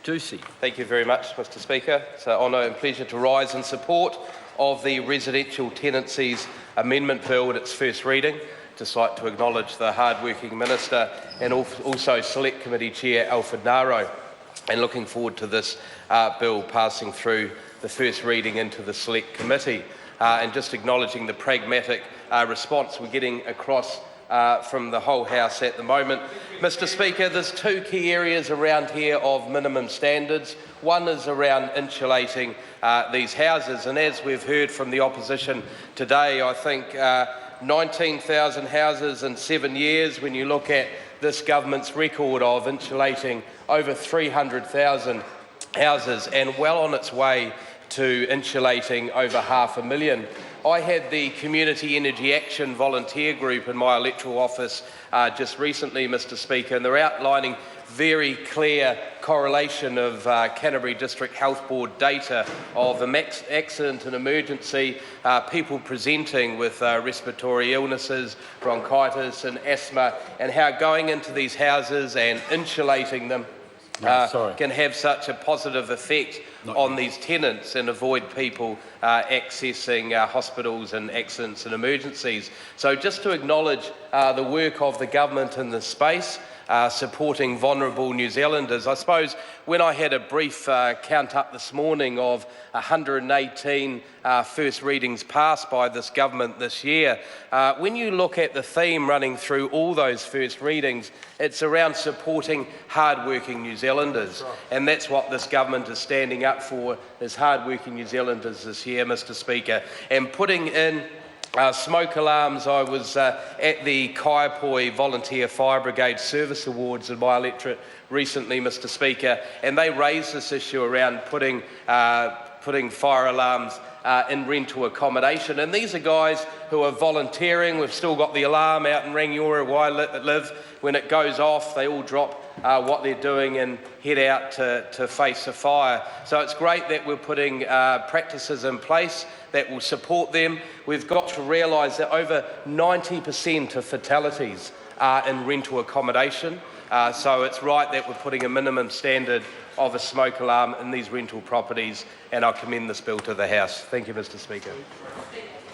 Ducey. Thank you very much, Mr Speaker. It's an honour and pleasure to rise in support of the Residential Tenancies Amendment Bill at its first reading. I'd just like to acknowledge the hard-working Minister and also Select Committee Chair Alfred Naro, and looking forward to this bill passing through the first reading into the Select Committee, and just acknowledging the pragmatic response we're getting across from the whole House at the moment. Mr Speaker, there's two key areas around here of minimum standards. One is around insulating these houses, and as we've heard from the opposition today, I think 19,000 houses in 7 years, when you look at this government's record of insulating over 300,000 houses and well on its way to insulating over 500,000. I had the Community Energy Action volunteer group in my electoral office just recently, Mr Speaker, and they're outlining very clear correlation of Canterbury District Health Board data of accident and emergency, people presenting with respiratory illnesses, bronchitis and asthma, and how going into these houses and insulating them can have such a positive effect on these tenants and avoid people accessing hospitals and accidents and emergencies. So just to acknowledge the work of the government in this space, supporting vulnerable New Zealanders. I suppose when I had a brief count up this morning of 118 first readings passed by this government this year, when you look at the theme running through all those first readings, it's around supporting hard-working New Zealanders. And that's what this government is standing up for, is hard-working New Zealanders this year, Mr Speaker. And putting in smoke alarms. I was at the Kaiapoi Volunteer Fire Brigade Service Awards in my electorate recently, Mr Speaker, and they raised this issue around putting fire alarms in rental accommodation. And these are guys who are volunteering. We've still got the alarm out in Rangiora where I live. When it goes off, they all drop what they're doing and head out to face a fire. So it's great that we're putting practices in place that will support them. We've got to realise that over 90% of fatalities are in rental accommodation. So it's right that we're putting a minimum standard of a smoke alarm in these rental properties, and I commend this bill to the House. Thank you, Mr Speaker.